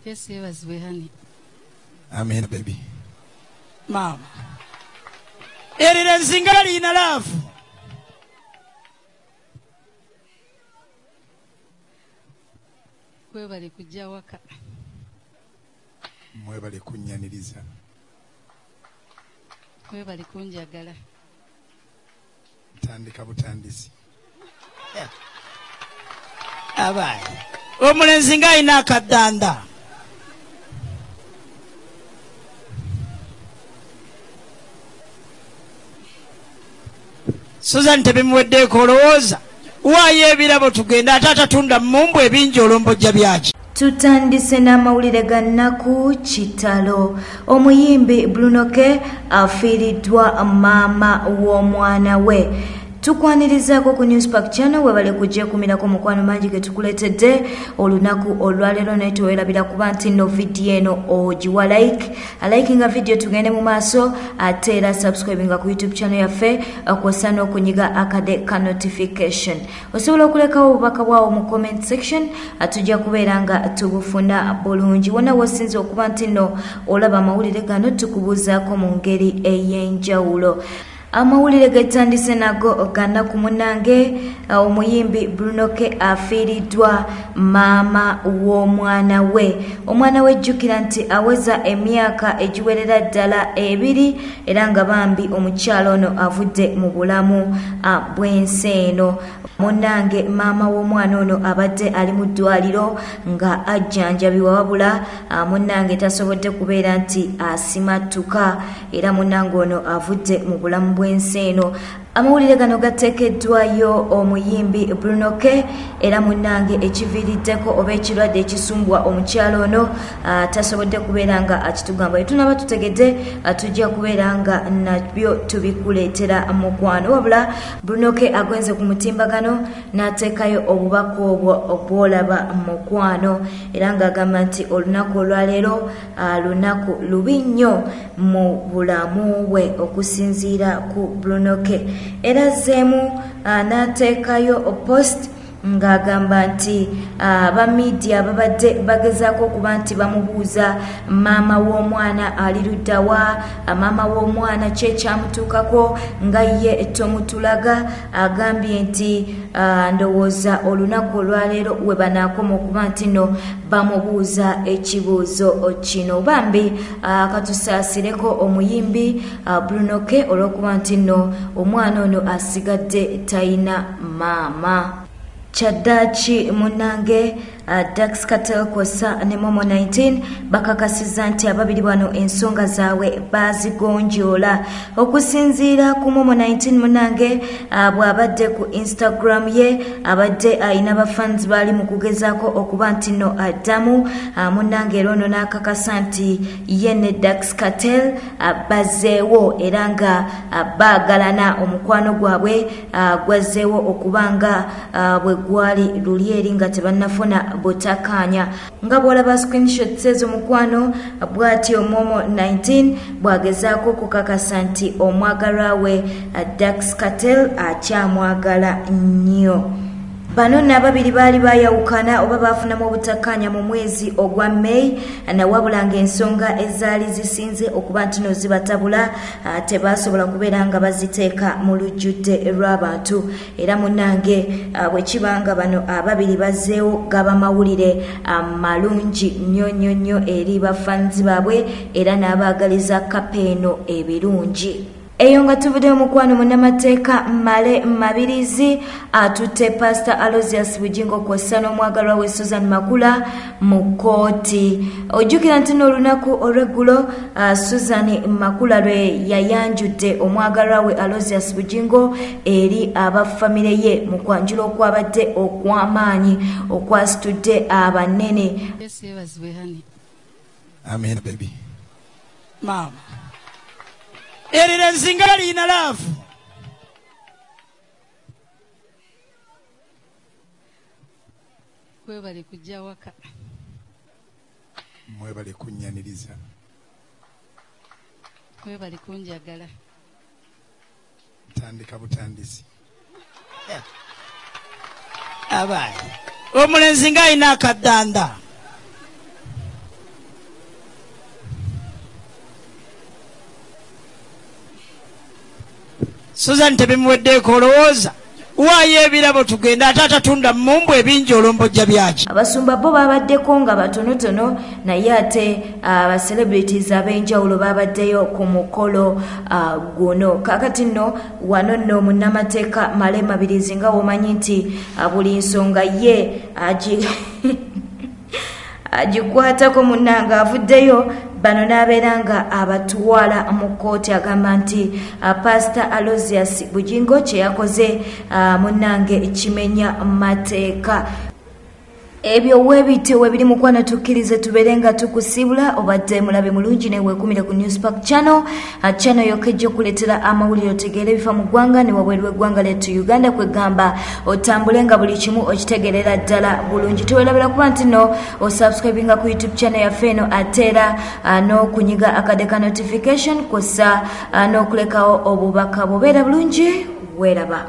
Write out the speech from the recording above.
Yes, he was with honey. Amen, baby. Mama. Erina nzingali ina love. Kwebale kujja waka. Mwebale kunyaniriza. Kwebale kunjagala. Tandika butandisi. Abaye. Omulenzi nga ina akadanda. Susan tebimuweddeko olowooza. Waayo ebirabo tugenda ate atatunda mumbu ebingi olombojja byaki. Tutandise n'amawulire ga nnaku kitalo. Omuyimbi Bruno K afiiriddwa maama w'omwana we. Tukwanirizaako ku Newspark channel webale kujja kumirako mukwano mangi ge tukuletedde olunaku olwaleero naye teweerabira kuba nti no video eno ogiwa likinga video tugende mu maaso ate era subscribinga ku YouTube channel yaffe okwosa n'okunyiga akade ka notification. Osobola okulekawo obubaka bwawo mu comment section atujja kubeera nga tubufuna bulungi. Wonna wosinza okuba nti no olaba amawulire gano tukubuuzaako mu ngeri ey'enjawulo. Amawulire getandise nago gana ku munange omuyimbi Bruno K afiiriddwa maama w'omwana we. Omwana we jjukira nti aweza emyaka egiwerera ddala 2 era nga bambi omukyalo ono avudde mu bulamu bw'ensi eno. Munange maama w'omwana ono abadde ali mu ddwaliro nga ajjanjabibwa wabula munange tasobodde kubeera nti asimattuka era munange ono avudde mu bulamu bw'ensi eno. Amawulire gano gateekeddwayo omuyimbi Bruno K era munange ekiviiriddeko oba ekirwadde ekisumbwa omukyalo ono tasobodde kubeera nga akitugamba. Tunaba tutegedde tujja kubeera nga nabyo tubikuleetera mukwano wabula Bruno K agwenze ku mutimbagano n'ateekayo obubaka obwo obwolaba mukwano era ng'agamba nti olunaku olwaleero lunaku lubi nnyo mu bulamu bwe okusinziira ku Bruno K. Era zeemu n'ateekayo post ng'agamba nti aba media babadde bagezaako okuba nti bamubuuza maama w'omwana ali luddawa, maama w'omwana ki ekyamutuukako nga ye tomutulaga. Agambye nti ndowooza olunaku olwaleero we banaakoma okuba nti no bamubuuza ekibuuzo kino. Bambi katusaasireko omuyimbi Bruno K olw'okuba nti no omwana ono asigadde talina maama. Chadachi munange Dax Cartel kwosa ne Momo 19 bakakasiza nti ababiri bano ensonga zaabwe bazigonjoola. Okusinziira ku Momo 19 munange bw'abadde ku Instagram ye abadde ayina bafans bali mu kugezaako okuba nti no addamu munange era ono n'akakasa nti ye ne Dax Cartel bazzeewo era nga baagalana omukwano gwabwe gwazzeewo okuba nga bwe gwali luli eri nga tebannafuna butakanya. Nga bw'olaba screenshots ezo mukwano bw'atyo Momo 19 bw'agezaako okukakasa nti omwagalwa we Dax Cartel akyamwagala nnyo. Bano n'ababiri baali bayawukana oba baafunamu obutakkaanya mu mwezi ogwa May nawabula ng'ensonga ezaali zisinze okuba nti no zibatabula tebaasobola kubeera nga baziteeka mu lujjudde lw'abantu. Era munnange bwe kiba nga bano ababiri bazzeewo gaba mawulire malungi nnyo eri bafanzi baabwe era n'abaagaliza kapeeno ebirungi. Eyo nga tuvudde mukwano munnamateeka Male Mabirizi atutte Pastor Aloysius Bujingo kwosa n'omwagalwa we Susan Makula mu kkooti. Ojjukira nti n'olunaku olw'eggulo Susan Makula lwe yayanjudde omwagalwa we Aloysius Bujingo eri abafamire ye mu kwanjula okwabadde okw'amaanyi okwasitudde abanene. Yes, he was with honey. Amen, baby. Mama. Erina nzingali ina love. Kwebale kujja waka. Mwebale kunyaniriza. Kwebale kunjagala. Tandika butandisi. Abaye. Omulenzi nga ina akadanda. Susan tebimuweddeeko olowooza waayo ebirabo tugenda ate atatunda mumbu ebingi olombojja byaki. Abasumba bo babaddeko nga batonotono naye ate abacelebrities ab'enjawulo babaddeyo ku mukolo guno. Kakati nno wano nno munnamateeka Male Mabirizi nga womanyi nti buli nsonga ye agikwatako munnanga avuddeyo bano n'abeera nga abatuwala mu kkooti agamba nti Pastor Aloysius Bugingo kye yakoze munnange kimenya mateeka. Ebyo webite webiri mukwana tukkirize tubeere nga tukusibula obadde mulabe mulungi ne weekumire ku Newspark channel. Channel yokejja okuleetera amawulire otegeera ebifa mu ggwanga ne wabweru w'eggwanga lyettu Uganda kwegamba otambule nga buli kimu okitegerera ddala bulungi. Tuweerabira kuba nti no osubscribinga ku YouTube channel yaffe eno ate era n'okunyiga akade ka notification kw'ossa n'okulekawo obubaka. Bobeera bulungi weeraba.